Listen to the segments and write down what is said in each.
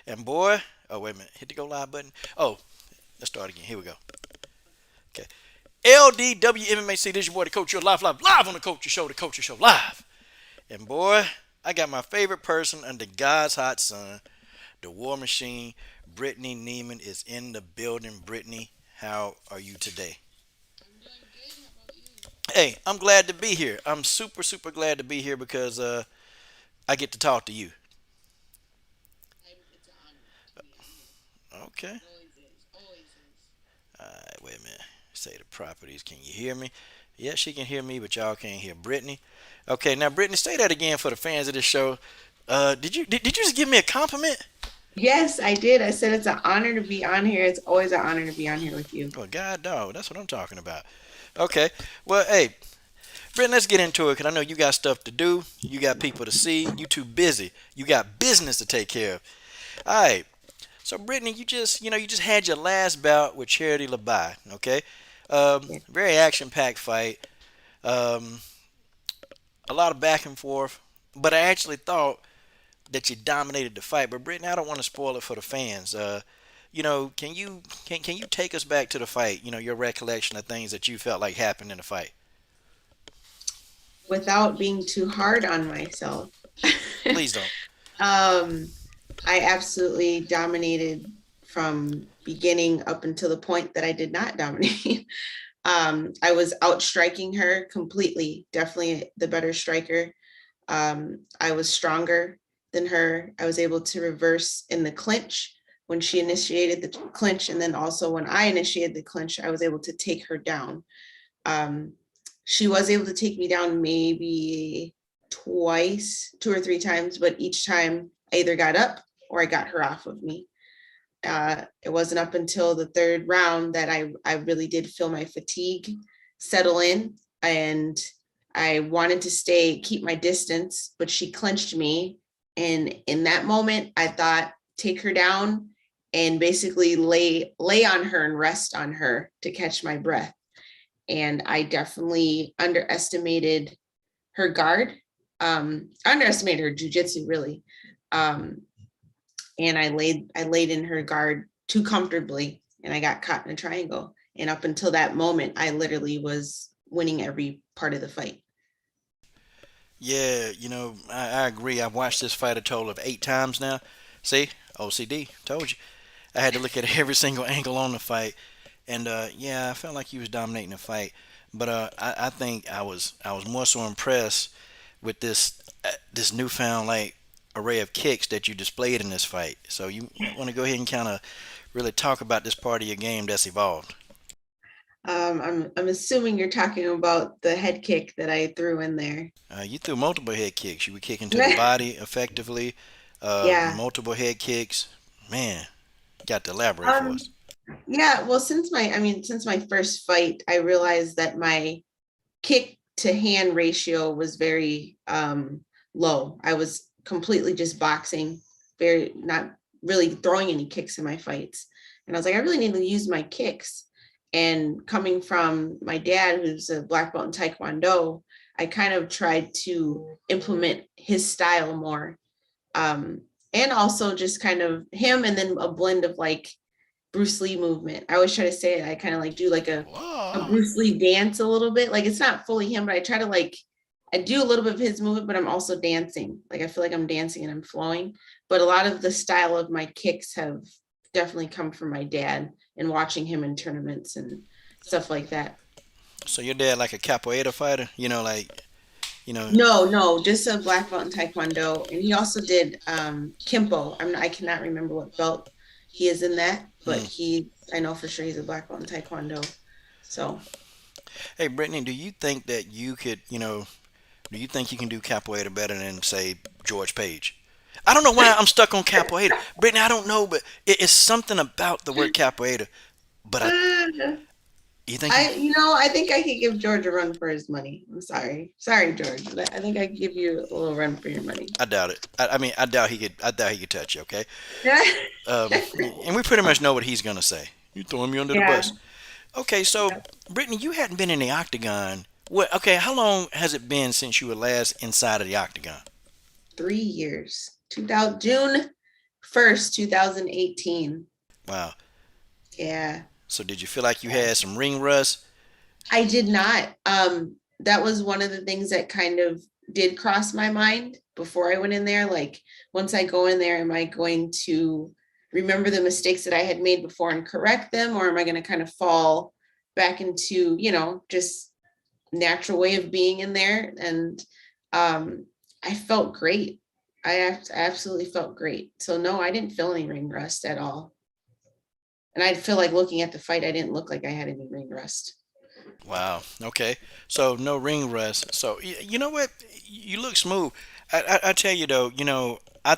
And boy, oh wait a minute, hit the go live button. Oh, let's start again. Here we go. Okay. LDWMMAC, this is your boy, the Coach Show, live on the Coach Show, the Coach Show, live. And boy, I got my favorite person under God's hot sun, the War Machine. Brittany Nieman is in the building. Brittany, how are you today? I'm doing good. How about you? Hey, I'm glad to be here. I'm super glad to be here because I get to talk to you. It's an honor to be on here. Okay. It always is. Always is. All right, wait a minute. Say the properties. Can you hear me? Yeah, she can hear me, but y'all can't hear Brittany. Okay, now Brittany, say that again for the fans of this show. Did you just give me a compliment? Yes, I did. I said it's an honor to be on here. It's always an honor to be on here with you. Oh, God, dog, that's what I'm talking about. Okay, well, hey, Brittany, let's get into it because I know you got stuff to do. You got people to see. You too busy. You got business to take care of. All right. So Brittany, you just had your last bout with Charity Labuy. Okay. Yeah. Very action-packed fight. Um, a lot of back and forth. But I actually thought that you dominated the fight. But Brittany, I don't want to spoil it for the fans. Can you take us back to the fight? Your recollection of things that you felt like happened in the fight. Without being too hard on myself. Please don't. um, I absolutely dominated from beginning up until the point that I did not dominate. I was outstriking her completely, definitely the better striker. I was stronger than her. I was able to reverse in the clinch when she initiated the clinch. And then also when I initiated the clinch, I was able to take her down. Um, she was able to take me down maybe twice, two or three times, but each time I either got up or I got her off of me. It wasn't up until the third round that I really did feel my fatigue settle in, and I wanted to keep my distance, but she clinched me. And in that moment, I thought, take her down and basically lay on her and rest on her to catch my breath. And I definitely underestimated her guard, underestimated her jujitsu really. Um, and I laid in her guard too comfortably and I got caught in a triangle. And up until that moment, I literally was winning every part of the fight. Yeah, I agree. I've watched this fight a total of 8 times now. See, OCD, told you. I had to look at every single angle on the fight, and yeah, I felt like he was dominating the fight. But I think I was more so impressed with this newfound like array of kicks that you displayed in this fight. So you want to go ahead and kind of really talk about this part of your game that's evolved. I'm assuming you're talking about the head kick that I threw in there. You threw multiple head kicks. You were kicking to the body effectively. Yeah. Multiple head kicks. Man, got to elaborate for Um, us. yeah, well, since my first fight, I realized that my kick to hand ratio was very low. I was completely just boxing, very not really throwing any kicks in my fights. And I was like, I really need to use my kicks. And coming from my dad, who's a black belt in Taekwondo, I kind of tried to implement his style more. And also just kind of him and then a blend of like Bruce Lee movement. I always try to say it. I kind of like do like a Whoa. Bruce Lee dance a little bit. Like it's not fully him, but I try to like I do a little bit of his movement, but I'm also dancing. Like I feel like I'm dancing and I'm flowing. But a lot of the style of my kicks have definitely come from my dad and watching him in tournaments and stuff like that. So your dad like a capoeira fighter? Like you know. No, no, just a black belt in Taekwondo. And he also did Kimpo. I cannot remember what belt he is in that, but Hmm. I know for sure he's a black belt in Taekwondo. So Hey, Brittany, do you think that you could, do you think you can do capoeira better than say George Page? I don't know why I'm stuck on capoeira, Brittany. I don't know, but it's something about the word capoeira. But uh, you think you? I think I could give George a run for his money. I'm sorry. Sorry, George. But I think I could give you a little run for your money. I doubt it. I mean, I doubt he could. I doubt he could touch you. Okay. And we pretty much know what he's gonna say. You throwing me under the Yeah. bus. Okay, so Brittany, you hadn't been in the octagon. What? Okay, how long has it been since you were last inside of the octagon? 3 years. 2000 June 1st, 2018. Wow. Yeah. So did you feel like you Yeah. had some ring rust? I did not. That was one of the things that kind of did cross my mind before I went in there. Like, once I go in there, am I going to remember the mistakes that I had made before and correct them, or am I going to kind of fall back into, just natural way of being in there? And I felt great. I absolutely felt great. So no, I didn't feel any ring rust at all. And I feel like looking at the fight, I didn't look like I had any ring rust. Wow. Okay. So no ring rust. So you know what? You look smooth. I tell you though. I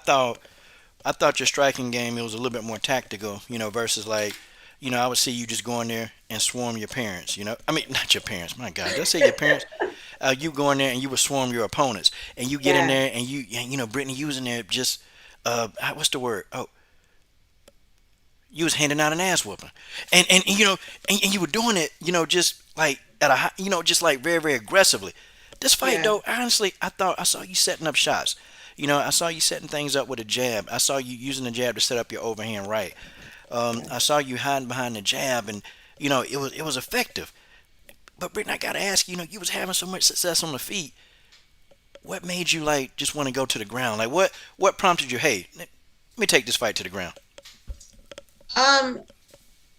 thought your striking game it was a little bit more tactical. Versus like, I would see you just go in there and swarm your parents. I mean not your parents. My God, did I say your parents? You go in there and you would swarm your opponents, and you get in Yeah, there and Brittany using there just what's the word? Oh, you was handing out an ass whooping, and you were doing it, just like at a just like very very aggressively. This fight yeah, though, honestly, I thought I saw you setting up shots. I saw you setting things up with a jab. I saw you using the jab to set up your overhand right. yeah. I saw you hiding behind the jab, and it was effective. But Brittany, I gotta ask you, you was having so much success on the feet. What made you like just want to go to the ground? Like what prompted you? Hey, let me take this fight to the ground. Um,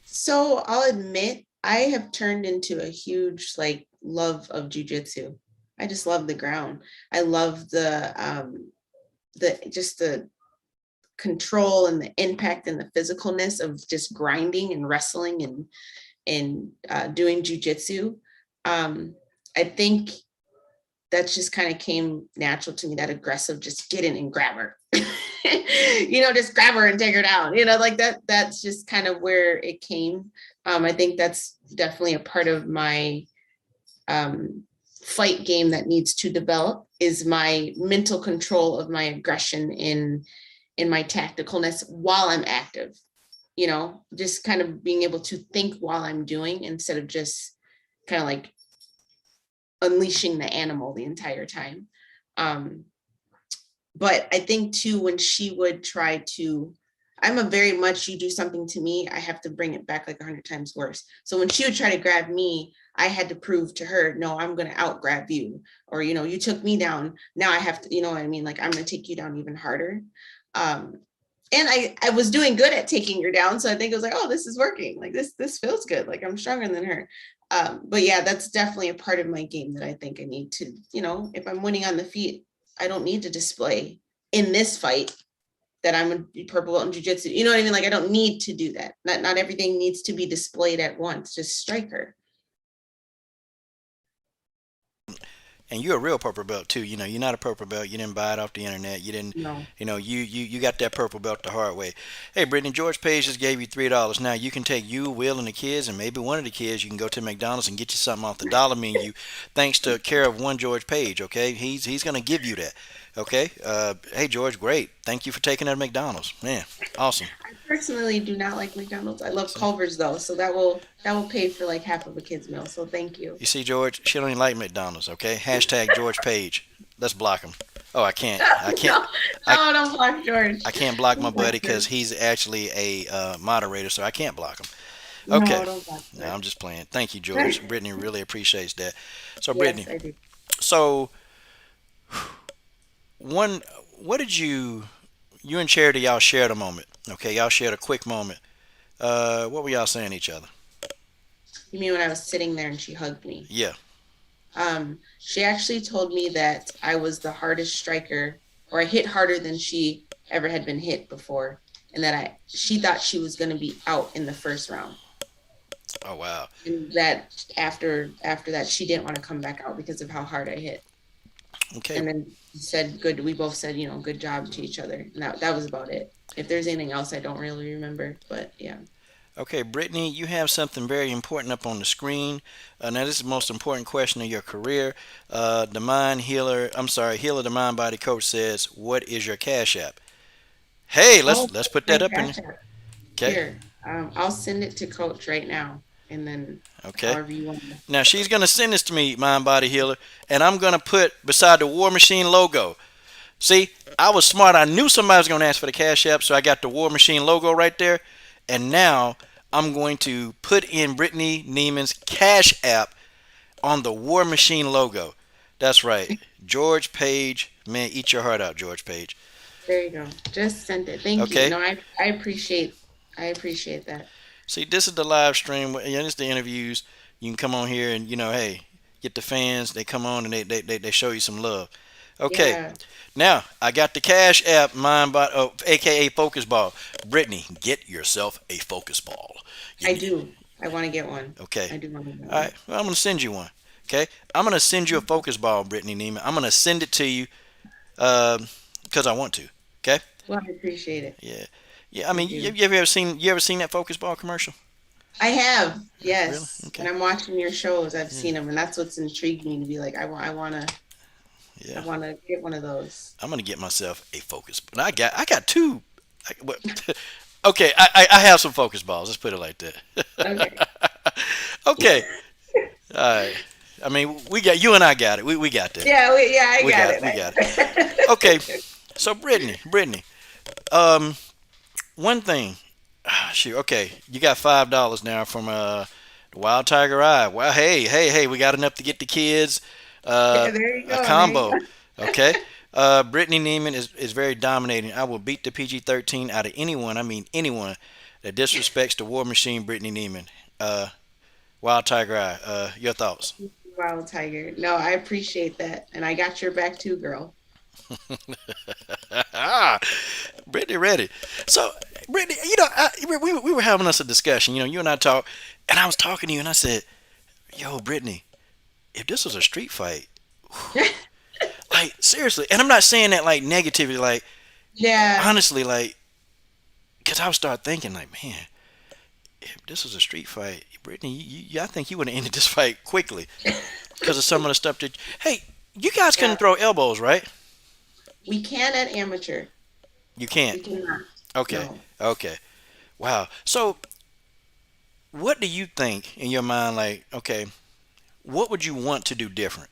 so I'll admit I have turned into a huge like love of jujitsu. I just love the ground. I love the just the control and the impact and the physicalness of just grinding and wrestling and doing jujitsu. I think that just kind of came natural to me, that aggressive, just get in and grab her. Just grab her and take her down, like that's just kind of where it came. I think that's definitely a part of my um, fight game that needs to develop, is my mental control of my aggression in my tacticalness while I'm active, just kind of being able to think while I'm doing, instead of just kind of like unleashing the animal the entire time. Um, but I think too, when she would try to, I'm a very much, you do something to me, I have to bring it back like 100 times worse. So when she would try to grab me, I had to prove to her, no, I'm going to out grab you. Or, you took me down. Now I have to, you know what I mean? Like, I'm going to take you down even harder. Um, and I was doing good at taking her down. So I think it was like, oh, this is working. Like this feels good. Like I'm stronger than her. But yeah, that's definitely a part of my game that I think I need to, if I'm winning on the feet, I don't need to display in this fight that I'm a purple belt in jiu-jitsu. You know what I mean? Like I don't need to do that. Not everything needs to be displayed at once. Just strike her. And you're a real purple belt too. You're not a purple belt. You didn't buy it off the internet. You didn't. No. You got that purple belt the hard way. Hey, Brittany, George Page just gave you $3. Now you can take you, Will, and the kids, and maybe one of the kids. You can go to McDonald's and get you something off the dollar menu, thanks to care of one George Page. Okay, he's gonna give you that. Okay. Hey, George, great. Thank you for taking that McDonald's. Man, awesome. I personally do not like McDonald's. I love See, Culver's though, so that will pay for like half of a kid's meal. So thank you. you see, George, she don't even like McDonald's. Okay. Hashtag George Page. Let's block him. Oh, I can't. I can't. No, I no, don't block George. I can't block my Don't block buddy because George. he's actually a moderator, so I can't block him. Okay. No, don't block No, I'm George. just playing. Thank you, George. Brittany really appreciates that. So, Yes, Brittany, I do. so one, what did you and Charity, y'all shared a moment. Okay, y'all shared a quick moment. What were y'all saying to each other? You mean when I was sitting there and she hugged me? Yeah. She actually told me that I was the hardest striker, or I hit harder than she ever had been hit before, and that she thought she was going to be out in the first round, Oh, wow. and that after that she didn't want to come back out because of how hard I hit. Okay. And then said good. We both said, good job to each other, and that was about it. If there's anything else, I don't really remember, but yeah. Okay, Brittany, you have something very important up on the screen. Now, this is the most important question of your career. The Mind Healer, I'm sorry, Healer, the Mind Body Coach says, "What is your Cash App?" Hey, Oh, let's put my that up in. cash app Okay, here. I'll send it to Coach right now, and then okay. however you want to. Now she's gonna send this to me, Mind Body Healer, and I'm gonna put beside the War Machine logo. See, I was smart. I knew somebody was going to ask for the Cash App, so I got the War Machine logo right there. And now I'm going to put in Brittany Nieman's Cash App on the War Machine logo. That's right. George Page, man, eat your heart out, George Page. There you go. Just sent it. Thank you. Okay. No, I appreciate that. See, this is the live stream. You know, this is the interviews. You can come on here and hey, get the fans. They come on and they show you some love. Okay. Yeah, Now I got the Cash App, mine by aka Focus Ball. Brittany, get yourself a Focus Ball. You I need, do. I want to get one. okay. I do want to get All one. right. Well, I'm gonna send you one. Okay. I'm gonna send you a Focus Ball, Brittany Neiman. I'm gonna send it to you because I want to. Okay. Well, I appreciate it. Yeah. Yeah. I I mean, do. you ever seen that Focus Ball commercial? I have, Really? yes. When Okay. I'm watching your shows, I've Yeah. seen them, and that's what's intrigued me to be like, I Yeah. want to get one of those. I'm gonna get myself a Focus. And I got two. What? Okay. I have some Focus Balls. Let's put it like that. Okay. Okay. All right. I mean, we got you and I got it. We got that. Yeah, I We got got it. it. We got it. Okay. So Brittany, um, one thing. Shoot. Okay, you got $5 now from the Wild Tiger Eye. Well, hey, we got enough to get the kids uh, There you a go. There you combo. go. Okay. Brittany Neiman is very dominating. I will beat the PG-13 out of anyone. I mean anyone that disrespects the War Machine. Brittany Neiman. Wild Tiger Eye. Your thoughts? Wild tiger. No, I appreciate that, and I got your back too, girl. Brittany ready. So, Brittany, we were having us a discussion. You and I talked, and I was talking to you, and I said, "Yo, Brittany, if this was a street fight, like seriously," and I'm not saying that like negatively, like Yeah, honestly, like, because I would start thinking, like, man, if this was a street fight, Brittany, I think you would have ended this fight quickly because of some of the stuff that. Hey, you guys yeah. couldn't throw elbows, right? We can at amateur. You can't. We cannot. Okay. No. Okay. Wow. So, what do you think in your mind? Like, okay, what would you want to do different?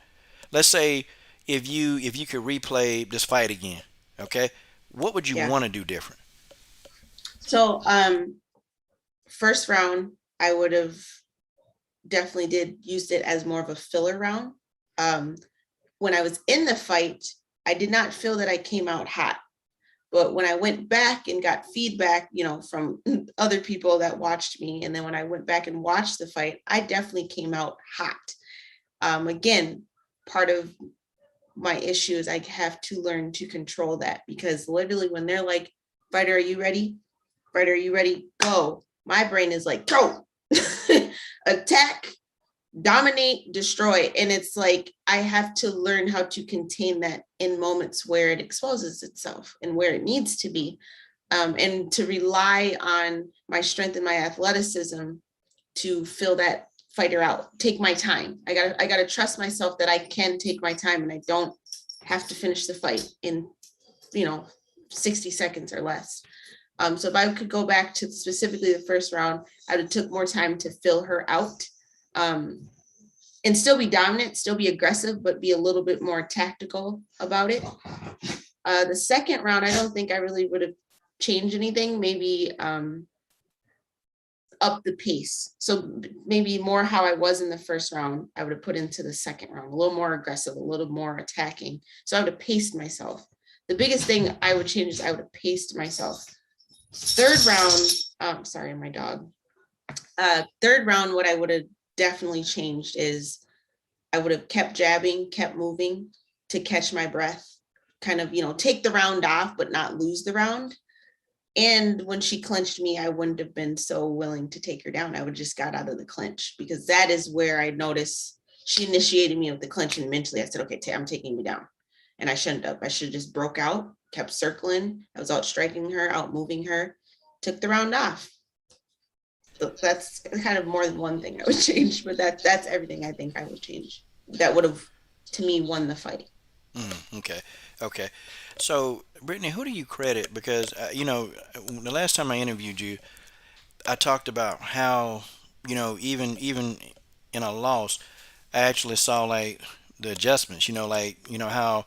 Let's say if you could replay this fight again, okay, what would you Yeah. want to do different? So, first round, I would have definitely did used it as more of a filler round. Um, when I was in the fight, I did not feel that I came out hot. But when I went back and got feedback, from other people that watched me, and then when I went back and watched the fight, I definitely came out hot. Again, part of my issue is I have to learn to control that, because literally when they're like, fighter, are you ready? Fighter, are you ready? Go. My brain is like, go, attack, dominate, destroy. And it's like, I have to learn how to contain that in moments where it exposes itself and where it needs to be. And to rely on my strength and my athleticism to fill that fighter out, take my time. I gotta trust myself that I can take my time and I don't have to finish the fight in, you know, 60 seconds or less. So if I could go back to specifically the first round, I would have took more time to fill her out. Um, and still be dominant, still be aggressive, but be a little bit more tactical about it. The second round, I don't think I really would have changed anything. Maybe up the pace. So maybe more how I was in the first round, I would have put into the second round, a little more aggressive, a little more attacking. So I would have paced myself. The biggest thing I would change is I would have paced myself. Third round, sorry, my dog. Third round, what I would have definitely changed is I would have kept jabbing, kept moving to catch my breath, kind of, take the round off, but not lose the round. And when she clinched me, I wouldn't have been so willing to take her down. I would just got out of the clinch, because that is where I noticed she initiated me with the clinch, and mentally I said, okay, I'm taking you down. And I shouldn't have. I should have just broke out, kept circling. I was out striking her, out moving her, took the round off. So that's kind of more than one thing I would change, but that's everything I think I would change. That would have, to me, won the fight. Okay, okay. So, Brittany, who do you credit? Because the last time I interviewed you, I talked about how even in a loss, I actually saw like the adjustments. Like how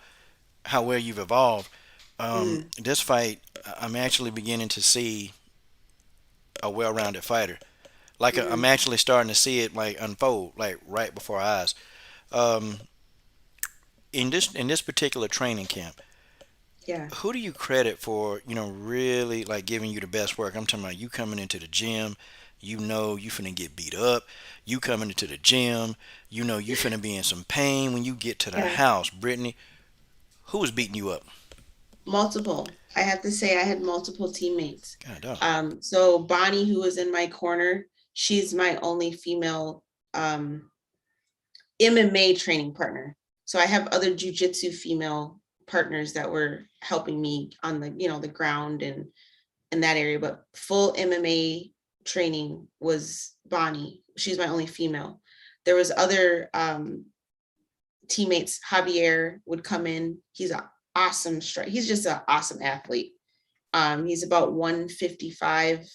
how well you've evolved. Mm, This fight, I'm actually beginning to see a well-rounded fighter. Like I'm mm, actually starting to see it like unfold, like right before our eyes. Um, in this particular training camp, yeah, who do you credit for, really like giving you the best work? I'm talking about you coming into the gym, you finna get beat up. You coming into the gym, you finna be in some pain when you get to the yeah. house. Brittany, who was beating you up? Multiple. I have to say I had multiple teammates. God dog. So Bonnie, who was in my corner, she's my only female MMA training partner. So I have other jujitsu female partners that were helping me on the, the ground and in that area, but full MMA training was Bonnie. She's my only female. There was other teammates. Javier would come in. He's an awesome strike. He's just an awesome athlete. He's about 155,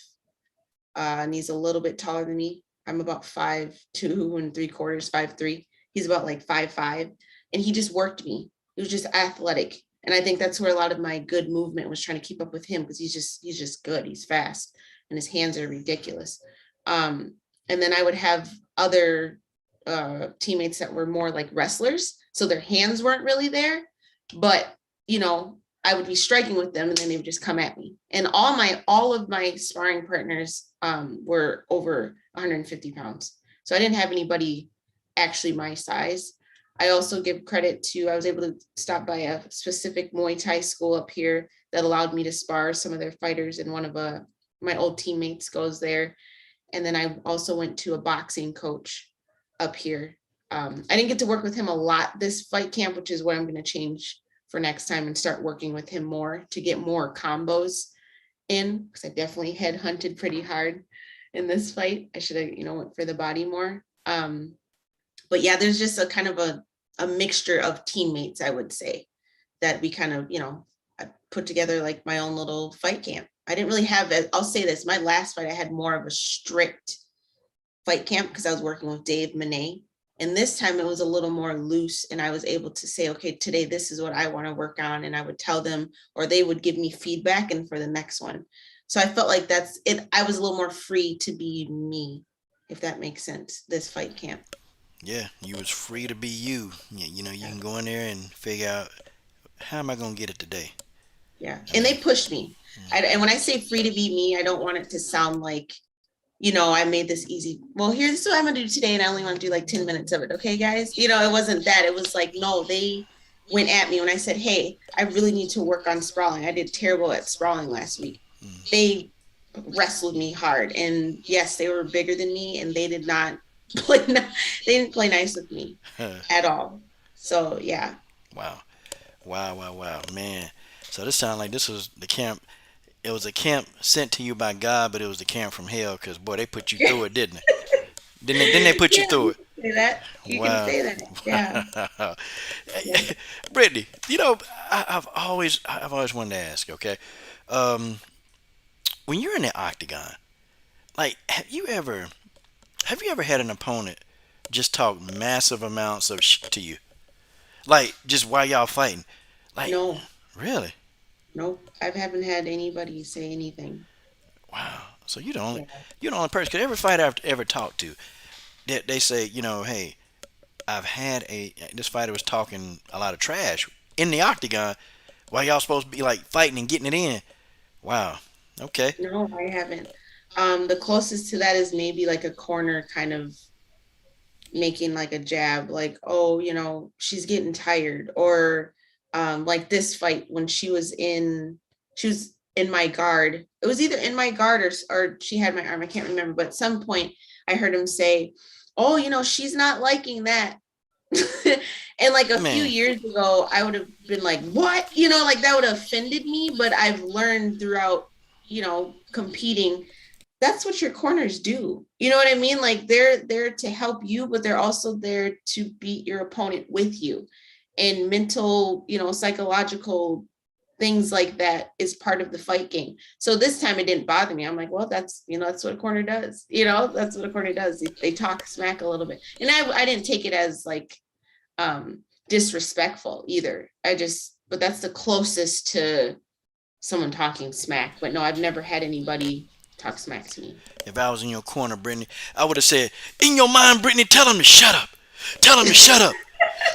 and he's a little bit taller than me. I'm about 5'2 3/4, 5'3". He's about like 5'5", and he just worked me. He was just athletic, and I think that's where a lot of my good movement was, trying to keep up with him, because he's just good. He's fast, and his hands are ridiculous. And then I would have other teammates that were more like wrestlers, so their hands weren't really there, but you know I would be striking with them, and then they would just come at me. And all of my sparring partners were over 150 pounds. So I didn't have anybody actually my size. I also give credit to, I was able to stop by a specific Muay Thai school up here that allowed me to spar some of their fighters. And one of my old teammates goes there. And then I also went to a boxing coach up here. I didn't get to work with him a lot this fight camp, which is what I'm going to change for next time, and start working with him more to get more combos in, because I definitely head hunted pretty hard in this fight. I should have, went for the body more. But yeah, there's just a kind of a mixture of teammates, I would say, that we kind of, I put together like my own little fight camp. I didn't really have, I'll say this, my last fight, I had more of a strict fight camp because I was working with Dave Monet. And this time it was a little more loose, and I was able to say, okay, today this is what I want to work on. And I would tell them, or they would give me feedback and for the next one. So I felt like that's it. I was a little more free to be me, if that makes sense, this fight camp. Yeah, you was free to be you. You Yeah. can go in there and figure out how am I gonna get it today. Yeah. I And mean, they pushed me. And when I say free to be me, I don't want it to sound like, I made this easy. Well, here's what I'm gonna do today, and I only want to do like 10 minutes of it. Okay, guys. It wasn't that. It was like, no, they went at me when I said, hey, I really need to work on sprawling. I did terrible at sprawling last week. They wrestled me hard. And yes, they were bigger than me, and they did not play, they didn't play nice with me mm. at all. So yeah. Wow, wow, wow, wow, man. So this sounds like this was the camp. It was a camp sent to you by God, but it was the camp from hell because boy, they put you through it, didn't they? Didn't they put you Yeah, through you it? can say that. You can Wow. say that. Yeah. Wow. Yeah. Brittany, I've always wanted to ask. Okay, um, when you're in the octagon, like, have you ever had an opponent just talk massive amounts of shit to you, like just while y'all fighting? Like, No, really? nope. I haven't had anybody say anything. Wow. So you're the only Yeah. you're the only person. Cause every fighter I've ever talked to, they say, hey, I've had this fighter was talking a lot of trash in the octagon while y'all supposed to be like fighting and getting it in. Wow. Okay. No, I haven't. The closest to that is maybe like a corner kind of making like a jab, like, oh, she's getting tired. Or like this fight when she was in my guard. It was either in my guard or she had my arm. I can't remember, but at some point I heard him say, oh, she's not liking that. And like a few Man. years ago, I would have been like, what? Like that would have offended me. But I've learned throughout, competing, that's what your corners do. You know what I mean? Like they're there to help you, but they're also there to beat your opponent with you. And mental, psychological things like that is part of the fight game. So this time it didn't bother me. I'm like, well, that's what a corner does. That's what a corner does. They talk smack a little bit. And I didn't take it as like disrespectful either. I just but that's the closest to someone talking smack. But no, I've never had anybody talk smack to me. If I was in your corner, Brittany, I would have said, "In your mind, Brittany, tell him to shut up. Tell him to shut up.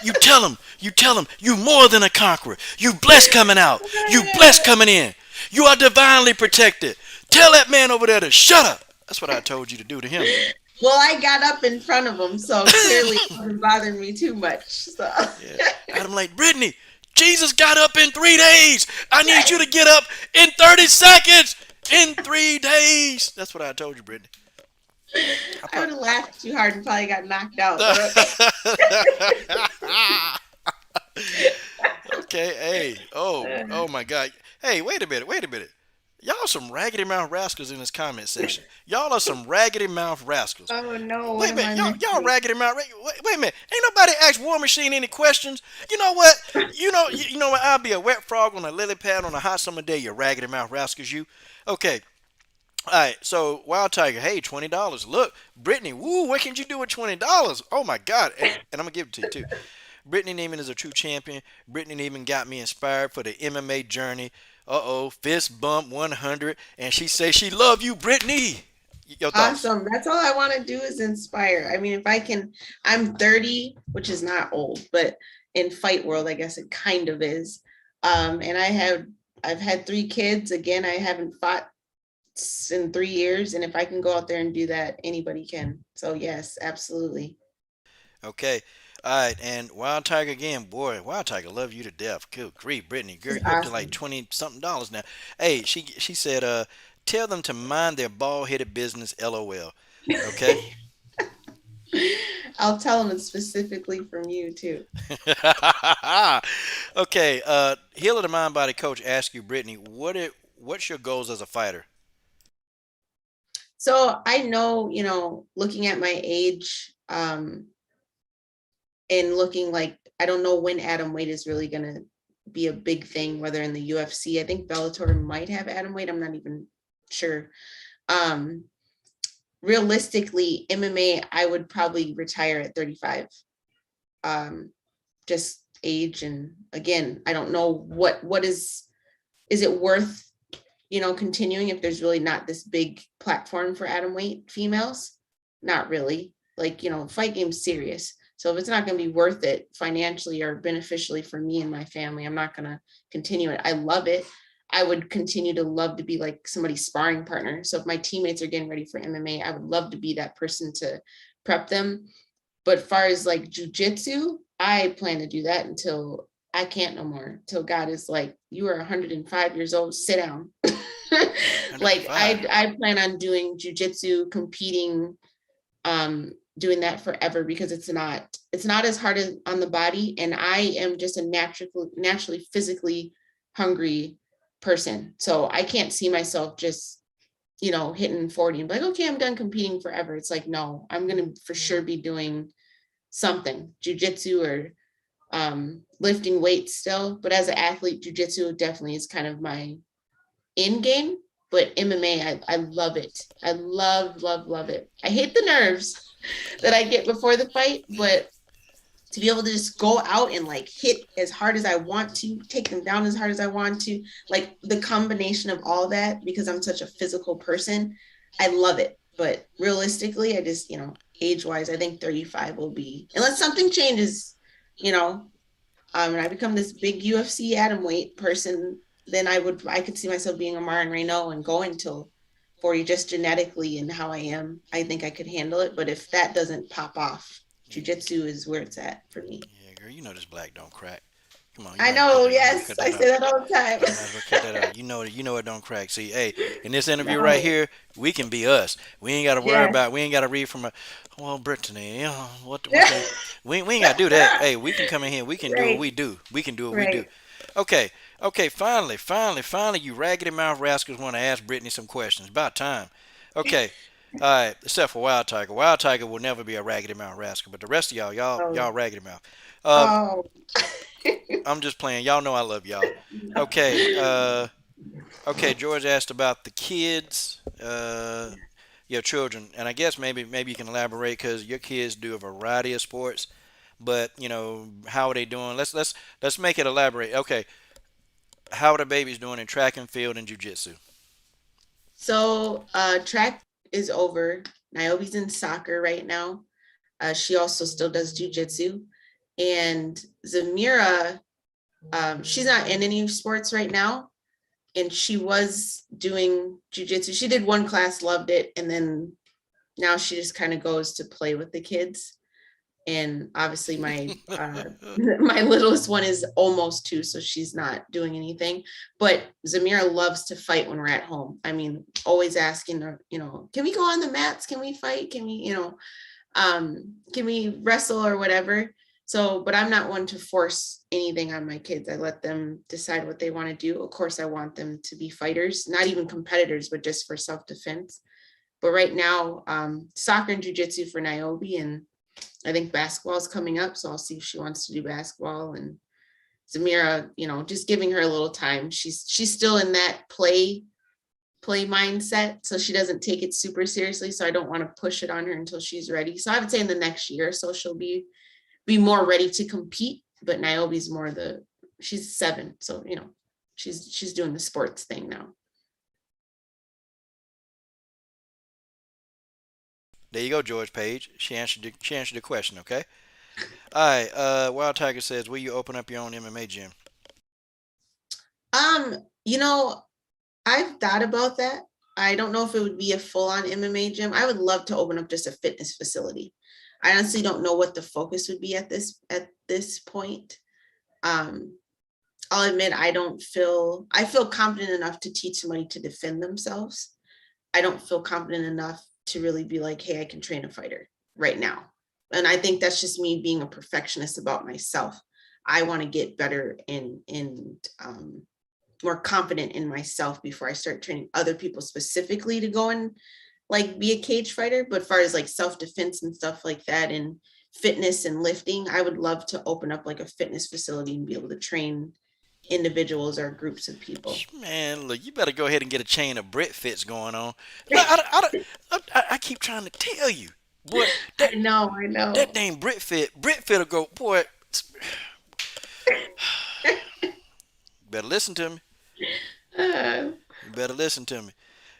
You tell him. You tell him. You more than a conqueror. You blessed coming out. You blessed coming in. You are divinely protected. Tell that man over there to shut up." That's what I told you to do to him. Well, I got up in front of him, so clearly it wasn't bothering me too much. So Yeah. I'm like, Brittany, Jesus got up in 3 days. I need you to get up in 30 seconds. In 3 days. That's what I told you, Brittany. I I would probably. have laughed too hard and probably got knocked out. But okay. Okay, hey, oh my God. Hey, wait a minute, wait a minute. Y'all are some raggedy mouth rascals in this comment section. Y'all are some raggedy mouth rascals. Oh no, what Wait a am minute, I y'all missing? raggedy mouth. Wait a minute. Ain't nobody asked War Machine any questions. You know what? You know what? I'll be a wet frog on a lily pad on a hot summer day. You raggedy mouth rascals, you. Okay. All right. So Wild Tiger, hey, $20. Look, Brittany, woo, what can you do with $20? Oh my God. And I'm gonna give it to you too. Brittany Nieman is a true champion. Brittany Nieman got me inspired for the MMA journey. Fist bump 100, and she says she love you, Brittany. Your thoughts? Awesome. That's all I want to do is inspire. I mean, if I can, I'm 30, which is not old, but in fight world, I guess it kind of is. And I've had 3 kids. Again, I haven't fought in 3 years. And if I can go out there and do that, anybody can. So yes, absolutely. Okay. All right, and Wild Tiger again, boy, Wild Tiger love you to death. Good grief, Brittany, girl, This is you up to like awesome. 20 something dollars now. Hey, she said, tell them to mind their bald headed business, LOL. Okay. I'll tell them it's specifically from you too. Okay. Healer the Mind Body Coach asked you, Brittany, what's your goals as a fighter? So I know, looking at my age, and looking like I don't know when atom weight is really gonna be a big thing, whether in the UFC. I think Bellator might have atom weight. I'm not even sure. Um, Realistically, MMA, I would probably retire at 35. Um, just age, and again, I don't know what is it worth, continuing if there's really not this big platform for atom weight females? Not really. Like, fight game's serious. So if it's not going to be worth it financially or beneficially for me and my family, I'm not going to continue it. I love it. I would continue to love to be like somebody's sparring partner. So if my teammates are getting ready for MMA, I would love to be that person to prep them. But far as like jujitsu, I plan to do that until I can't no more. Till God is like, you are 105 years old, sit down. Like 105. I plan on doing jujitsu, competing, doing that forever because it's not as hard as on the body, and I am just a naturally physically hungry person. So I can't see myself just hitting 40 and be like, okay, I'm done competing forever. It's like, no, I'm gonna for sure be doing something, jujitsu or lifting weights still. But as an athlete, jujitsu definitely is kind of my in game. But MMA, I love it. I love, love, love it. I hate the nerves that I get before the fight, but to be able to just go out and like hit as hard as I want to, take them down as hard as I want to, like the combination of all that, because I'm such a physical person, I love it. But realistically, I just, age wise, I think 35 will be, unless something changes, you know, and I become this big UFC atom weight person, then I could see myself being a Marin Reno and going till 40 just genetically and how I am. I think I could handle it. But if that doesn't pop off, jujitsu is where it's at for me. Yeah, girl, you know this black don't crack. Come on, I know, you might as well yes, cut I that say out. that all the time. You might as well cut that out. You know it don't crack. See, hey, in this interview right No, here, we can be us. We ain't got to worry yes, about. We ain't got to read from a. Well, Brittany, what they. We ain't got to do that. Hey, we can come in here. We can do what right, we do. We can do what we do. right. Okay, okay. Finally, you raggedy mouth rascals want to ask Brittany some questions. About time. Okay. All right, except for Wild Tiger. Wild Tiger will never be a raggedy mouth rascal, but the rest of y'all Oh, raggedy mouth. Um, oh. I'm just playing. Y'all know I love y'all. Okay. Okay. George asked about the kids, your children, and I guess maybe you can elaborate because your kids do a variety of sports. But how are they doing? Let's make it elaborate. Okay, how are the babies doing in track and field and jujitsu? So track is over. Niobe's in soccer right now. She also still does jujitsu. And Zamira, she's not in any sports right now. And she was doing jujitsu. She did one class, loved it, and then now she just kind of goes to play with the kids. And obviously my my littlest one is almost 2, so she's not doing anything. But Zamira loves to fight when we're at home. I mean, always asking her, can we go on the mats? Can we fight? Can we, can we wrestle or whatever? So, but I'm not one to force anything on my kids. I let them decide what they want to do. Of course, I want them to be fighters, not even competitors, but just for self-defense. But right now, soccer and jujitsu for Niobe, and I think basketball is coming up, so I'll see if she wants to do basketball. And Zamira, just giving her a little time. She's still in that play mindset, so she doesn't take it super seriously. So I don't want to push it on her until she's ready. So I would say in the next year or so she'll be more ready to compete. But Niobe's more she's 7, so she's doing the sports thing now. There you go, George Page. She answered the question. Okay. All right. Wild Tiger says, will you open up your own MMA gym? Um, you know, I've thought about that. I don't know if it would be a full-on MMA gym. I would love to open up just a fitness facility. I honestly don't know what the focus would be at this point. Um, I'll admit I feel confident enough to teach somebody to defend themselves. I don't feel confident enough to really be like, hey, I can train a fighter right now. And I think that's just me being a perfectionist about myself. I want to get better and more confident in myself before I start training other people specifically to go and like be a cage fighter. But as far as like self-defense and stuff like that and fitness and lifting, I would love to open up like a fitness facility and be able to train individuals or groups of people. Man, look, you better go ahead and get a chain of Brit fits going on. Look, I keep trying to tell you, boy, I know, I that know. name Brit fit will go, boy. Better listen to me. Uh, You better listen to me.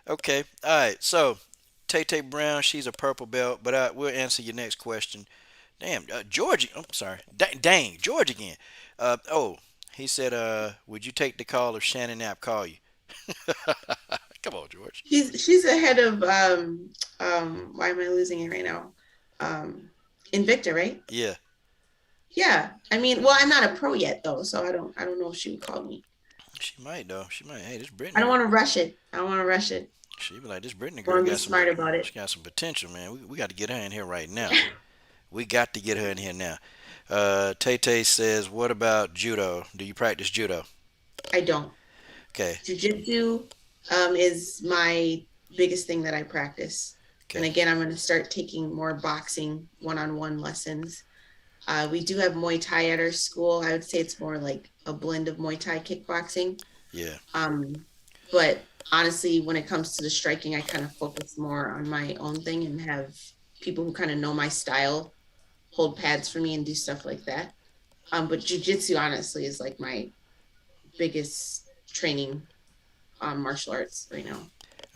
Okay, all right. So, Tay Tay Brown, she's a purple belt, but we'll answer your next question. Damn, George. I'm sorry. Dang, George again. Oh, he said, would you take the call if Shannon Knapp call you? Come on, George. she's ahead of why am I losing it right now? Invicta, right? Yeah, Yeah. I mean, well, I'm not a pro yet though, so I don't know if she would call me. she might though. She might. Hey, this I don't Brittany. want to rush it. I don't want to rush it. She be like, this Brittany I girl want to be got some. smart about She it. got some potential, man. We got to get her in here right now. We got to get her in here now. Tay Tay says, what about judo? Do you practice judo? I don't. Okay, Jiu-jitsu is my biggest thing that I practice. And okay, again, I'm going to start taking more boxing one-on-one lessons. We do have Muay Thai at our school. I would say it's more like a blend of Muay Thai kickboxing. yeah. Um, but honestly, when it comes to the striking, I kind of focus more on my own thing and have people who kind of know my style hold pads for me and do stuff like that. But jujitsu, honestly, is like my biggest training martial arts right now.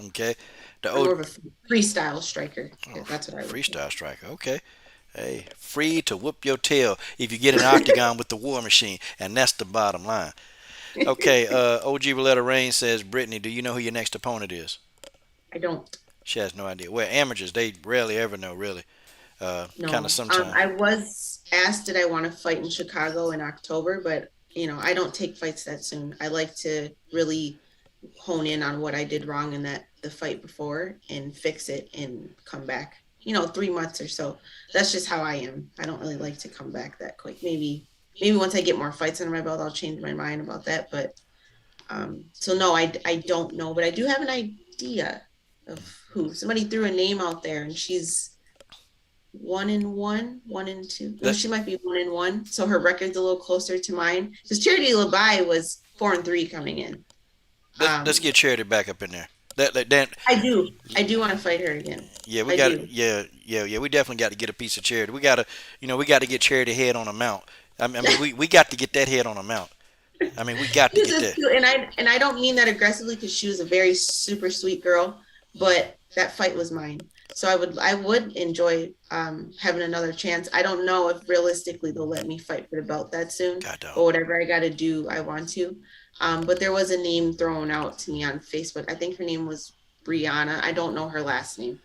Okay. The I'm old more of a freestyle striker. oh, That's what I would say. freestyle striker. Okay. Hey, free to whoop your tail if you get in an octagon with the War Machine, and that's the bottom line. Okay, OG Roletta Rain says, Brittany, do you know who your next opponent is? I don't She has no idea. Well, amateurs, they rarely ever know, really. Kind of know. sometimes. I was asked did I want to fight in Chicago in October, but I don't take fights that soon. I like to really hone in on what I did wrong in the fight before and fix it and come back. 3 months or so. That's just how I am. I don't really like to come back that quick. Maybe once I get more fights under my belt, I'll change my mind about that. But so no, I don't know, but I do have an idea of who. Somebody threw a name out there, and she's 1-1, 1-2. No, Let, she might be 1-1. So her record's a little closer to mine. Because Charity Labuy was 4-3 coming in. let's Um, get Charity back up in there. I do want to fight her again. Yeah, we I got do. yeah, yeah. We definitely got to get a piece of Charity. We gotta, we got to get Charity head on a mount. I mean, we got to get that head on a mount. I mean, we got to She's get a that. cute, and I don't mean that aggressively because she was a very super sweet girl, but that fight was mine. So I would enjoy having another chance. I don't know if realistically they'll let me fight for the belt that soon, God but dog. whatever I got to do, I want to. But there was a name thrown out to me on Facebook. I think her name was Brianna. I don't know her last name,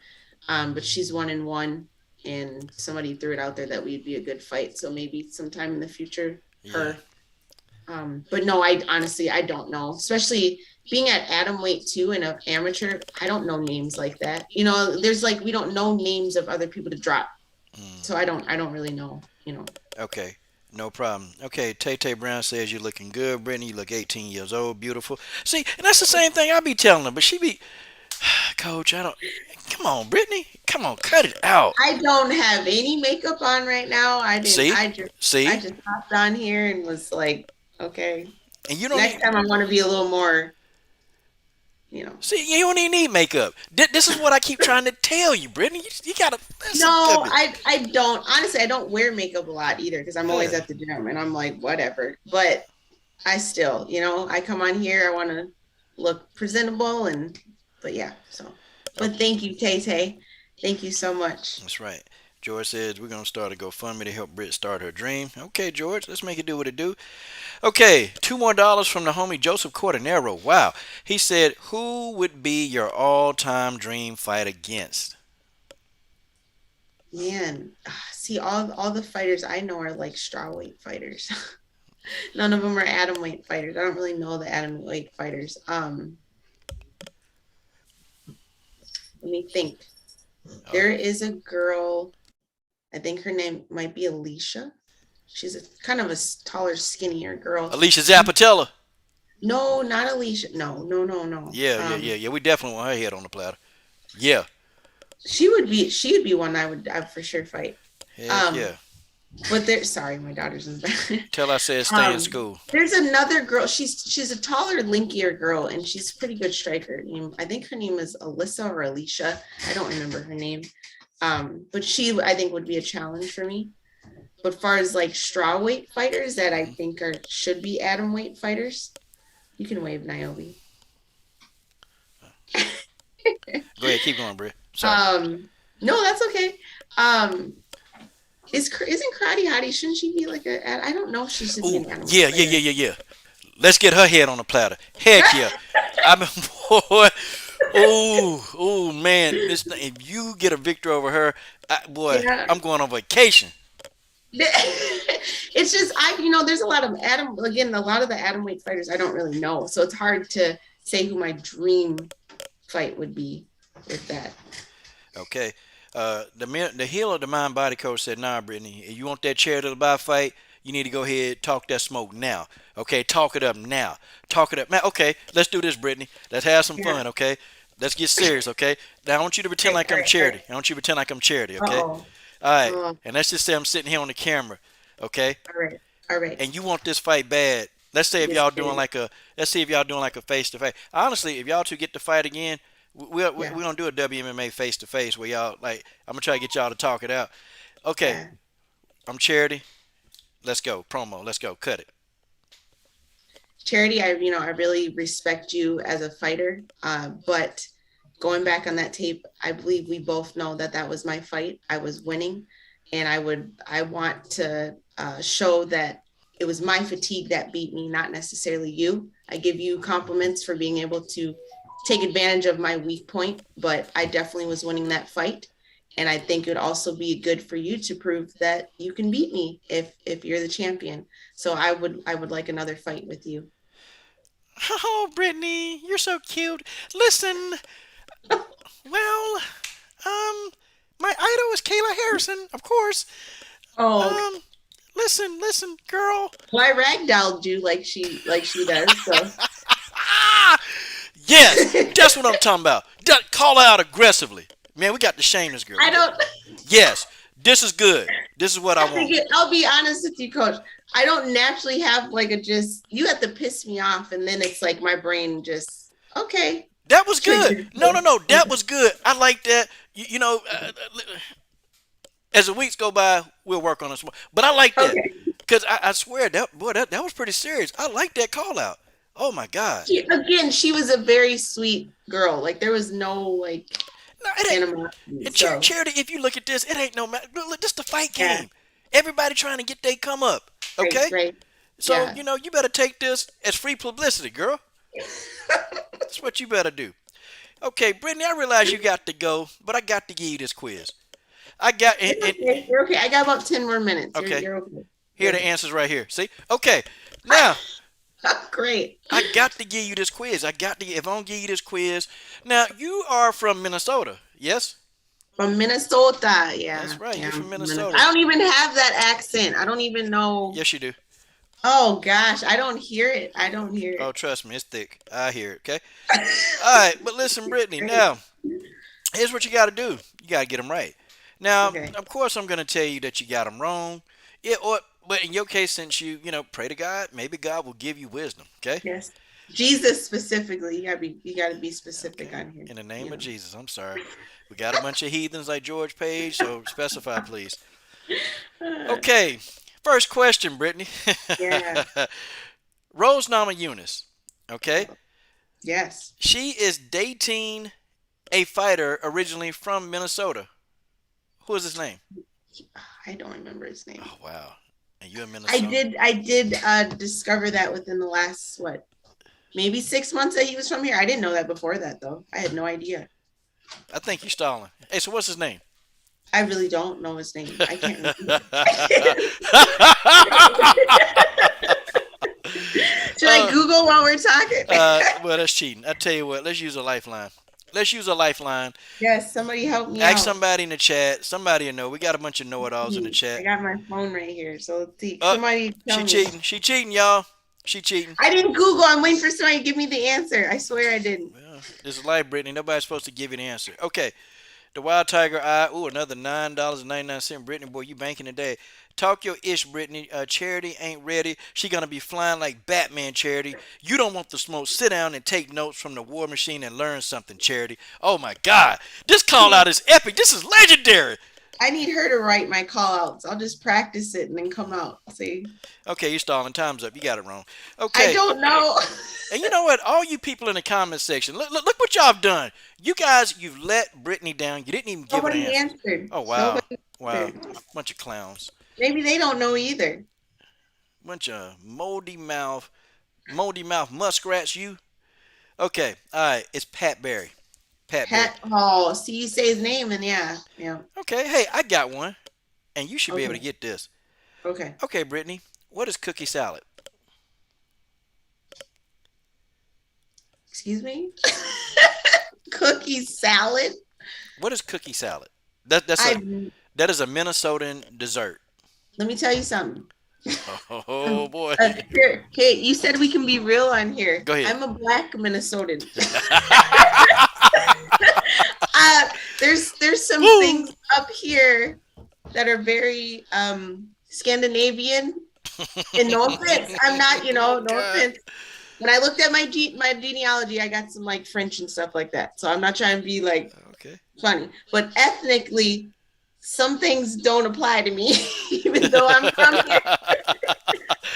but she's 1-1, and somebody threw it out there that we'd be a good fight. So maybe sometime in the future, Yeah. her. But no, I honestly I don't know. Especially being at atom weight too and an amateur, I don't know names like that. There's like we don't know names of other people to drop. Mm, So I don't really know. okay. No problem. Okay, Tay Tay Brown says you're looking good, Brittany. You look 18 years old, beautiful. See, and that's the same thing I be telling her, but she be, Coach, I don't. Come on, Brittany. Come on, cut it out. I don't have any makeup on right now. I didn't See, I see, just hopped on here and was like, okay. and you don't Next need. time I want to be a little more. See, you don't even need makeup. This is what I keep trying to tell you, Brittany. You gotta listen to No, me. I don't. Honestly, I don't wear makeup a lot either because I'm always Yeah. at the gym and I'm like, whatever. But I still, I come on here, I want to look presentable but yeah, so. But Okay, thank you, Tay Tay. Thank you so much. that's right. George says we're gonna start a GoFundMe to help Britt start her dream. Okay, George, let's make it do what it do. Okay, $2 more from the homie Joseph Cordenero. Wow, he said, "Who would be your all-time dream fight against?" Man, see, all the fighters I know are like strawweight fighters. None of them are atom weight fighters. I don't really know the atom weight fighters. Let me think. Uh, There is a girl, I think her name might be Alicia. She's a kind of a taller, skinnier girl. Alicia Zappatella. No, not Alicia. No, no, no, no. Yeah, yeah, yeah, yeah. We definitely want her head on the platter. Yeah, She would be one I would for sure fight. heck Um, yeah. but sorry, my daughter's in the back. Tell I said stay in school. There's another girl. She's a taller, linkier girl, and she's a pretty good striker. I think her name is Alyssa or Alicia. I don't remember her name. But she I think would be a challenge for me. But far as like straw weight fighters that I think should be atom weight fighters, you can wave Niobe. Go ahead, keep going, Britt. Sorry. No, that's okay. Um, isn't Karate Hottie? Shouldn't she be like I don't know if she should be Ooh, an atom weight yeah, yeah, fighter. yeah, yeah, yeah. Let's get her head on the platter. Heck yeah. I mean, boy. Ooh, ooh, man. If you get a victory over her, boy, Yeah. I'm going on vacation. It's just there's a lot of a lot of the atom weight fighters I don't really know, so it's hard to say who my dream fight would be with that. Okay. The heel of the mind body coach said, "Nah, Brittany, if you want that chair to the bar fight, you need to go ahead talk that smoke now. Okay, talk it up now. Talk it up, man. Okay, let's do this, Brittany. Let's have some Yeah. fun. Okay, let's get serious. Okay. Now I want you to pretend All like I'm right, all charity. right. I want you to pretend like I'm charity. Okay. Oh, All right. oh, And let's just say I'm sitting here on the camera. Okay. all right, all right. And you want this fight bad. Let's say if Just y'all doing kidding. like a let's see if y'all doing like a face to face. Honestly, if y'all two get to fight again, Yeah, we're gonna do a WMMA face to face where y'all like I'm gonna try to get y'all to talk it out. Okay, yeah. I'm charity. Let's go promo. Let's go. Cut it. Charity, I really respect you as a fighter, but going back on that tape, I believe we both know that was my fight. I was winning, and I want to show that it was my fatigue that beat me, not necessarily you. I give you compliments for being able to take advantage of my weak point, but I definitely was winning that fight. And I think it would also be good for you to prove that you can beat me if you're the champion. So I would like another fight with you. Oh, Brittany, you're so cute. Listen, well, um, my idol is Kayla Harrison, of course. Oh, Um, listen, girl. well, I ragdolled you like she does. So Ah, yes, that's what I'm talking about. Call out aggressively. Man, we got to shame this girl. I don't. Yes, this is good. This is what I I think want. I'll be honest with you, Coach. I don't naturally have like a just. You have to piss me off, and then it's like my brain just okay. That was good. Triggered. No, no, no. That was good. I like that. You know, As the weeks go by, we'll work on this one. But I like that Okay. because I swear that was pretty serious. I like that call out. Oh my God. Again, she was a very sweet girl. Like there was no like No, it ain't. animosity. And So Charity, if you look at this, it ain't no matter. Look, this the fight yeah, game. Everybody trying to get they come up. right, Okay, right. so Yeah. you better take this as free publicity, girl. That's what you better do. Okay, Brittany, I realize you got to go, but I got to give you this quiz. I got You're and okay. You're okay. I got about 10 more minutes. You're okay. you're okay. Here You're are the okay. answers right here. See? Okay. Now Great. I got to give you this quiz. I got to. If I don't give you this quiz, now you are from Minnesota, yes? From Minnesota. That's Yeah. right. Yeah. You're I'm from from Minnesota. I don't even have that accent. I don't even know. Yes, you do. Oh gosh, I don't hear it. I don't hear Oh, it. trust me, it's thick. I hear it. Okay. All right, but listen, Brittany. Great. Now, here's what you got to do. You got to get them right. Now, Okay. of course, I'm going to tell you that you got them wrong. Yeah, or but in your case, since you pray to God, maybe God will give you wisdom. Okay. Yes. Jesus specifically. You gotta be specific Okay. on here. In the name of You Jesus, I'm sorry. We got a bunch of heathens like George Page, so specify, please. know. Okay. First question, Brittany. Yeah. Rose Nama Eunice. Okay. Yes. She is dating a fighter originally from Minnesota. Who is his name? I don't remember his name. Oh wow. And you in I Minnesota? did discover that within the last maybe 6 months that he was from here. I didn't know that before that though. I had no idea. I think you're stalling. Hey, so what's his name? I really don't know his name. I can't remember. Should I Google while we're talking? Well, that's cheating. I tell you what, let's use a lifeline. Let's use a lifeline. Yes, somebody help me Ask out. somebody in the chat. Somebody will know. We got a bunch of know-it-alls in the I chat. got my phone right here, so let's see. Uh, Somebody tell she me. cheating. She cheating, y'all. She cheating. I didn't Google. I'm waiting for somebody to give me the answer. I swear I didn't. Well, this is life, Brittany. Nobody's supposed to give you the answer. Okay. The Wild Tiger Eye. Ooh, another $9.99. Brittany, boy, you banking today. Talk your ish, Brittany. Charity ain't ready. She gonna be flying like Batman, Charity. You don't want the smoke. Sit down and take notes from the War Machine and learn something, Charity. Oh my God, this call out is epic. This is legendary. I need her to write my call outs. I'll just practice it and then come out. See? Okay, you're stalling. Time's up. You got it wrong. I Okay. don't know. And you know what? All you people in the comment section, look what y'all have done. You guys, you've let Brittany down. You didn't even give her Nobody an answer. answered. Oh wow, Nobody wow, answered. bunch of clowns, Maybe they don't know either. bunch of moldy mouth muskrats. You okay? All right, it's Pat Barry. Pat Barry. Pat. Oh, see, you say his name and yeah, yeah. Okay, hey, I got one, and you should be able to Okay. get this. Okay. Okay, Brittany, what is cookie salad? Excuse me. Cookie salad. What is cookie salad? That is a Minnesotan dessert. Let me tell you something. Oh boy. Here, okay, you said we can be real on here. Go ahead. I'm a black Minnesotan. There's some Woo! things up here that are very Scandinavian. And no offense, I'm not, no God. offense. When I looked at my genealogy, I got some like French and stuff like that. So I'm not trying to be like Okay. funny, but ethnically, some things don't apply to me, even though I'm from here.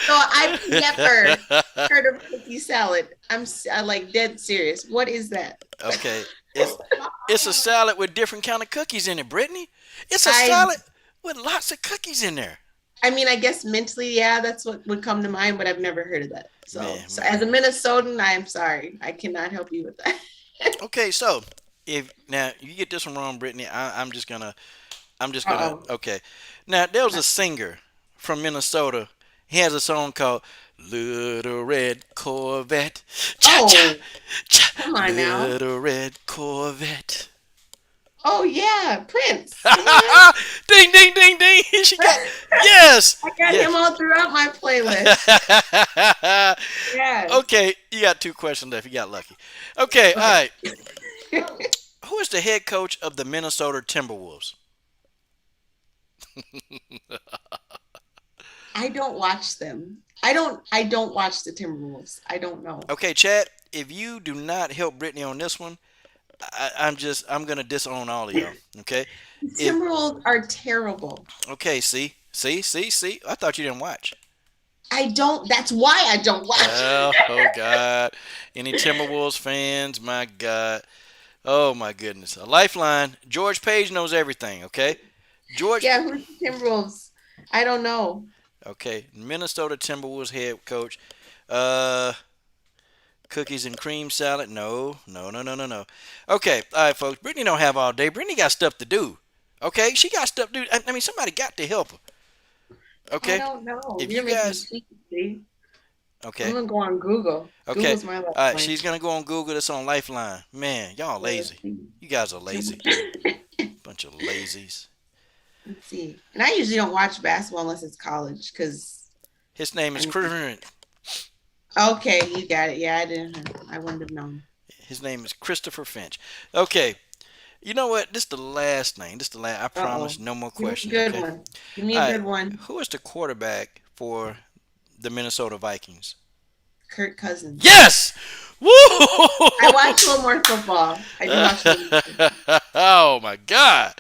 So I've never heard of cookie salad. I like dead serious. What is that? Okay. It's a salad with different kind of cookies in it, Brittany. It's a I- salad with lots of cookies in there. I mean, I guess mentally, yeah, that's what would come to mind, but I've never heard of that. So, Man, so man. as a Minnesotan, I am sorry. I cannot help you with that. Okay, so if now you get this one wrong, Brittany, I'm just gonna Uh-oh. okay. Now there was a singer from Minnesota. He has a song called Little Red Corvette. Cha, cha, Oh, cha. come on now. Little Red Corvette. Oh, yeah, Prince. Come on. Ding ding ding ding. She got yes. I got Yes. him all throughout my playlist. Yes. Okay, you got two questions left. You got lucky. Okay, all right. Who is the head coach of the Minnesota Timberwolves? I don't watch them. I don't watch the Timberwolves. I don't know. Okay, Chad, if you do not help Brittany on this one, I'm gonna disown all of y'all. Okay, if Timberwolves are terrible. okay, see. I thought you didn't watch. I don't. That's why I don't watch. Oh God, any Timberwolves fans? My God, oh my goodness, a lifeline. George Page knows everything. Okay, George. Yeah, who's the Timberwolves? I don't know. Okay, Minnesota Timberwolves head coach. Uh, Cookies and cream salad? No, no, no, no, no, no. Okay, all right, folks. Brittany don't have all day. Brittany got stuff to do. Okay, she got stuff to do. I mean, somebody got to help her. I Okay, don't know. if you You're making me guys, think. See, I'm okay, gonna go on Google. okay, Google's my all right. lifeline. She's gonna go on Google. This on Lifeline. Man, y'all Yeah, let's lazy. see. You guys are Tim- lazy. Bunch of lazies. Let's see. And I usually don't watch basketball unless it's college, because His name I is mean, Chris. okay, you got it. Yeah, I didn't. I wouldn't have known. His name is Christopher Finch. Okay, you know what? This is the last thing. This is the last. I Uh promise. oh. No more Give me a questions. good Okay. one. Give me All a right. good one. Who is the quarterback for the Minnesota Vikings? Kirk Cousins. Yes! Woo! I watch a little more football. I do watch a little more football. Oh my God!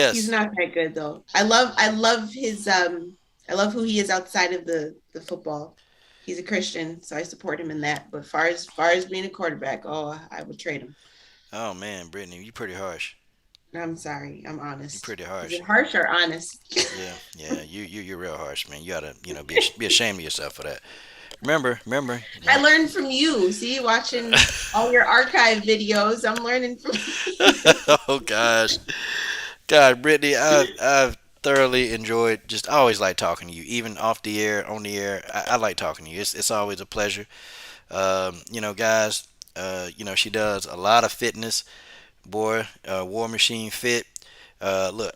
He's Yes. not that good though. I love his I love who he is outside of the football. He's a Christian, so I support him in that. But far as being a quarterback, oh, I would trade him. Oh man, Brittany, you pretty harsh. I'm sorry, I'm You honest. pretty Is harsh. it harsh or honest? Yeah, yeah. You're real harsh, man. You oughta be ashamed of yourself for that. Remember. I learned from you. See, watching all your archive videos, I'm learning from you. Oh gosh, God, Brittany, I've thoroughly enjoyed. Just I always like talking to you, even off the air, on the air. I like talking to you. It's always a pleasure. Guys, she does a lot of fitness. Boy, War Machine Fit. Look,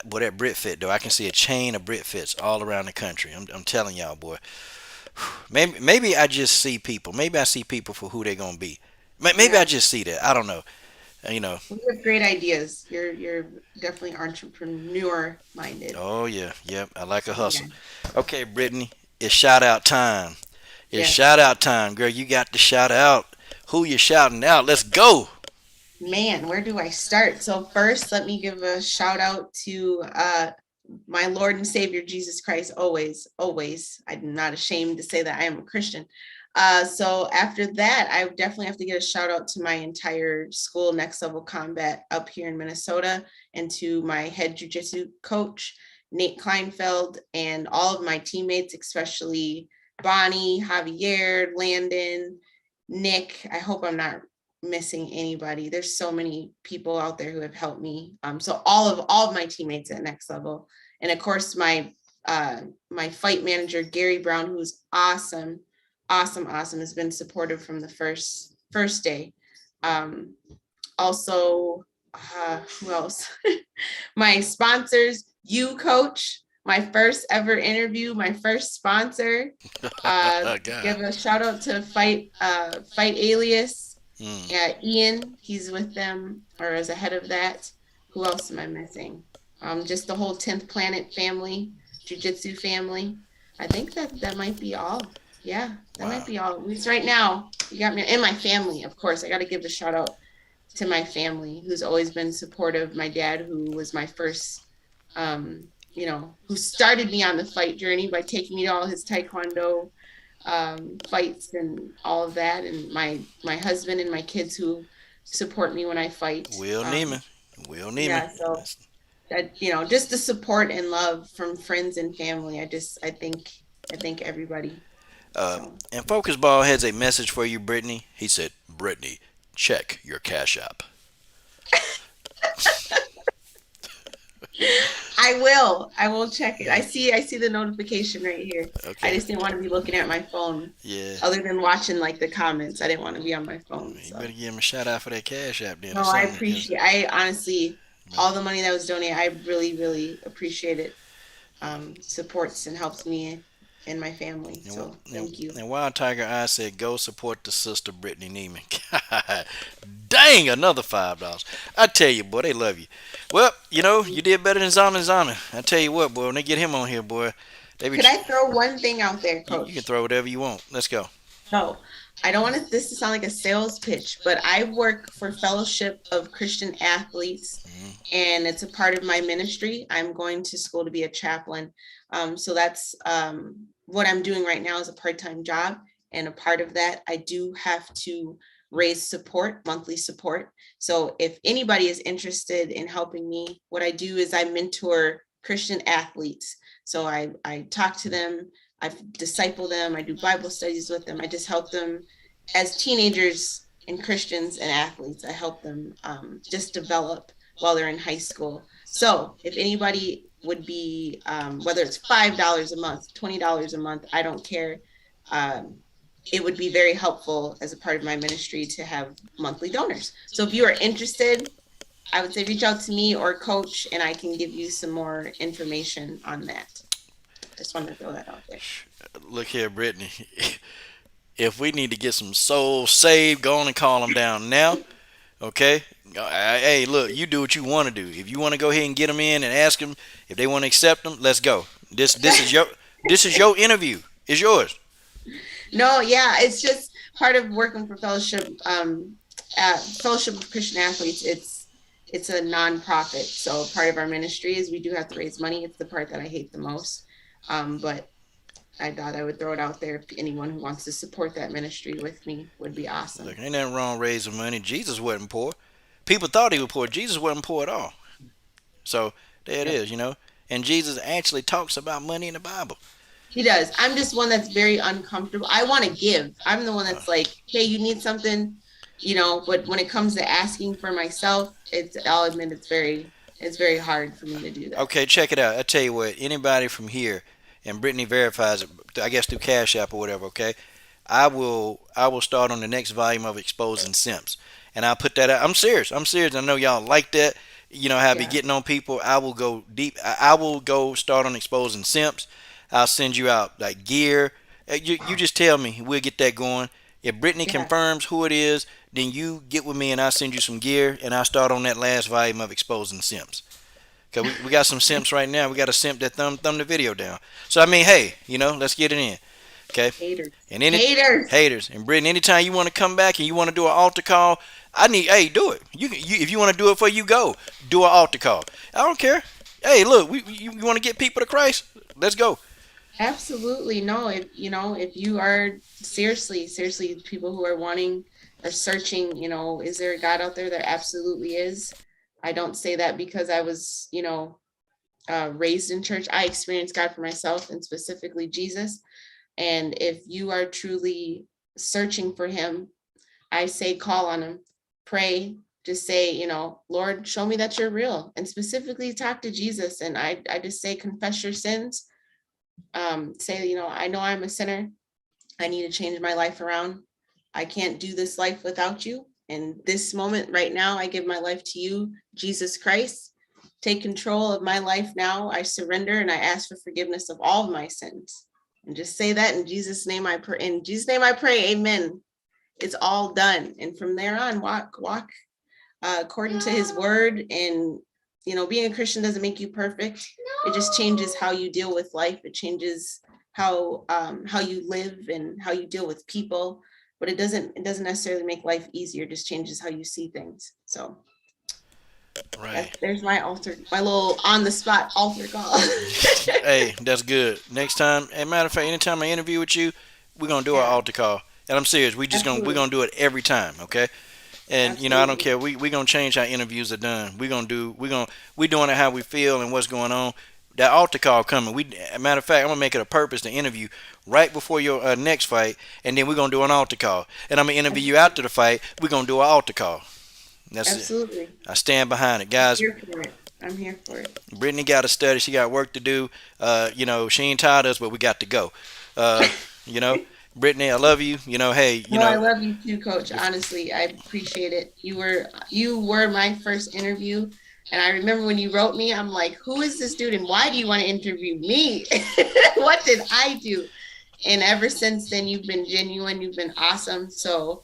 boy, that Brit Fit though, I can see a chain of Brit Fits all around the country. I'm telling y'all, boy. Maybe I just see people. Maybe I see people for who they're gonna be. Maybe I Yeah, just see that. I don't know. You know. we have great ideas. You're definitely entrepreneur minded. Oh yeah, yep. I like a Yeah. hustle. Okay, Brittany, it's shout out time. It's Yes. shout out time, girl. You got to shout out. Who you shouting out? Let's go. Man, where do I start? So first, let me give a shout out to my Lord and Savior Jesus Christ. Always, always. I'm not ashamed to say that I am a Christian. So after that, I definitely have to get a shout out to my entire school, Next Level Combat, up here in Minnesota, and to my head jujitsu coach, Nate Kleinfeld, and all of my teammates, especially Bonnie, Javier, Landon, Nick. I hope I'm not missing anybody. There's so many people out there who have helped me. So all of my teammates at Next Level, and of course my fight manager Gary Brown, who's awesome, awesome, has been supportive from the first day. Um, Also, who else? My sponsors, you coach, my first ever interview, my first sponsor. God. Give a shout out to Fight Alias. Mm, Yeah, Ian, he's with them or is ahead of that. Who else am I missing? Just the whole 10th Planet family, Jiu-Jitsu family. I think that might be all. Yeah, that wow. might be all. At least right now, you got me. And my family, of course. I got to give a shout out to my family, who's always been supportive. My dad, who was my first, who started me on the fight journey by taking me to all his taekwondo fights and all of that, and my husband and my kids who support me when I fight. Will Nieman. Will Nieman. Yeah, so That's- that just the support and love from friends and family. I think everybody. So and Focus Ball has a message for you, Brittany. He said, Brittany, check your cash app. I will check it. I see the notification right here. I Okay. just didn't want to be looking at my phone Yeah. other than watching like the comments. I didn't want to be on my phone. You So better give him a shout out for that cash app then no, or I something. appreciate. I honestly, all the money that was donated, I really, really appreciate it. Supports and helps me and my family. So thank you. And Wild Tiger I said, go support the sister Brittany Neiman. God dang, another $5. I tell you, boy, they love you. Well, you did better than Zana. I tell you what, boy, when they get him on here, boy, they be. Could I throw one thing out there, You can Coach? throw whatever you want. Let's go. So I don't want this to sound like a sales pitch, but I work for Fellowship of Christian Athletes, Mm. and it's a part of my ministry. I'm going to school to be a chaplain. So that's what I'm doing right now is a part-time job. And a part of that, I do have to raise support, monthly support. So if anybody is interested in helping me, what I do is I mentor Christian athletes. So I talk to them, I disciple them, I do Bible studies with them. I just help them as teenagers and Christians and athletes. I help them just develop while they're in high school. So if anybody would be, whether it's $5 a month, $20 a month, I don't care. Um, it would be very helpful as a part of my ministry to have monthly donors. So if you are interested, I would say reach out to me or coach, and I can give you some more information on that. Just wanted to throw that out there. Look here, Brittany. If we need to get some souls saved, go on and call them down now. Okay. Hey, look, you do what you want to do. If you want to go ahead and get them in and ask them if they want to accept them, let's go. This is your interview. It's yours. No, yeah, it's just part of working for Fellowship, at Fellowship of Christian Athletes. It's a nonprofit, so part of our ministry is we do have to raise money. It's the part that I hate the most, but I thought I would throw it out there. If anyone who wants to support that ministry with me would be awesome. Look, ain't nothing wrong raising money. Jesus wasn't poor. People thought he was poor. Jesus wasn't poor at all. So there it Yep. is. And Jesus actually talks about money in the Bible. He does. I'm just one that's very uncomfortable. I want to give. I'm the one Uh, that's like, hey, you need something, but when it comes to asking for myself, I'll admit it's very hard for me to do that. Okay, check it out. I tell you what. Anybody from here, and Brittany verifies it. I guess through Cash App or whatever. Okay, I will start on the next volume of Exposing Simps, and I'll put that out. I'm serious. I'm serious. I know y'all like that. How I be Yeah. getting on people. I will go deep. I will go start on Exposing Simps. I'll send you out like gear. You just tell me. We'll get that going. If Brittany Yeah. confirms who it is, then you get with me and I'll send you some gear, and I'll start on that last volume of Exposing Simps. Cause we got some simps right now. We got a simp that thumb the video down. So I mean, hey, let's get it in. Okay. Haters. And any Haters. haters and Brittany, anytime you want to come back and you want to do an altar call, hey, do it. If you want to do it for you, go do an altar call. I don't care. Hey, look, you want to get people to Christ? Let's go. Absolutely. No, if you are seriously people who are wanting or searching, is there a God out there? There absolutely is. I don't say that because I was, raised in church. I experienced God for myself, and specifically Jesus. And if you are truly searching for him, I say call on him, pray, just say, Lord, show me that you're real. And specifically talk to Jesus. And I just say confess your sins. Say, I know I'm a sinner. I need to change my life around. I can't do this life without you. And this moment right now, I give my life to you, Jesus Christ. Take control of my life now. I surrender and I ask for forgiveness of all of my sins. And just say that in Jesus' name I pray. In Jesus' name I pray, amen. It's all done. And from there on, walk according to his word. And being a Christian doesn't make you perfect. It just changes how you deal with life. It changes how you live and how you deal with people. But it doesn't necessarily make life easier. It just changes how you see things. So Right. there's my little on the spot altar call. Hey, that's good. Next time, as a matter of fact, anytime I interview with you, we're gonna do our Yeah, altar call. And I'm serious. We're absolutely. gonna do it every time. Okay. And I don't Absolutely. care. We gonna change how interviews are done. We doing it how we feel and what's going on. That altar call coming. Matter of fact, I'm gonna make it a purpose to interview right before your next fight, and then we're gonna do an altar call. And I'm gonna interview you after the fight. We're gonna do an altar call. That's it. Absolutely. I stand behind it, I'm guys. here for it. I'm here for it. Brittany got to study. She got work to do. She ain't tired of us, but we got to go. Uh, you know, Brittany, I love you. Hey, No, I love you too, Coach. Honestly, I appreciate it. You were my first interview, and I remember when you wrote me, I'm like, who is this dude, and why do you want to interview me? What did I do? And ever since then, you've been genuine. You've been awesome. So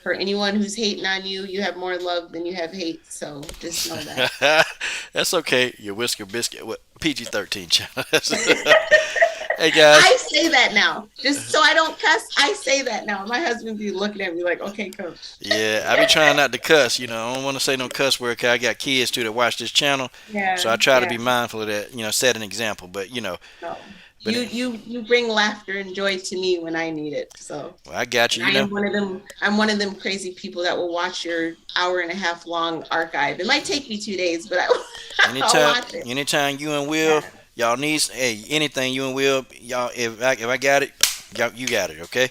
for anyone who's hating on you, you have more love than you have hate. So just know that. that's okay. Your whisker biscuit. What PG-13 channel. Hey guys. I say that now, just so I don't cuss. I say that now. My husband be looking at me like, "Okay, coach." Yeah, I be trying not to cuss. I don't want to say no cuss word 'cause I got kids too that watch this channel, so Yeah, I try to yeah. be mindful of that. Set an example. No, But you bring laughter and joy to me when I need it. So, well, I got and you. I am one of them. I'm one of them crazy people that will watch your hour and a half long archive. It might take me 2 days, but I'll Anytime, watch it. anytime you and Will, Yeah. y'all need anything you and Will, y'all if I got it, y'all, you got it. Okay.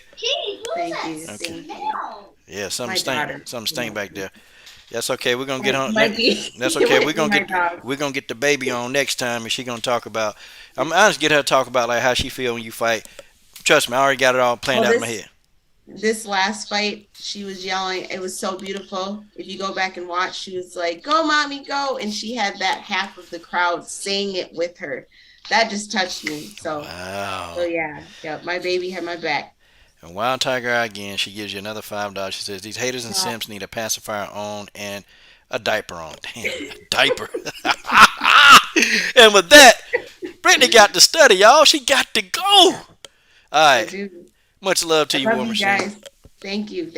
Thank you. Okay. Thank you. Yeah, My daughter. something stink Might back be. there. That's okay. We're gonna get on. Might be. That's It okay. might be my dog. We're gonna get the baby on next time, and she gonna talk about. I'm honest, get her to talk about like how she feel when you fight. Trust me, I already got it all planned Oh, out in my this head. this last fight, she was yelling. It was so beautiful. If you go back and watch, she was like, "Go, mommy, go!" And she had that half of the crowd saying it with her. That just touched me. So Wow. yeah, yeah. My baby had my back. And Wild Tiger Eye again, she gives you another $5. She says these haters and Uh, simps need a pacifier on and a diaper on. Damn, a diaper. And with that, Brittany got to study, y'all. She got to go. All I right. do. Much love to I you, love War you Machine. guys. Thank you. Thank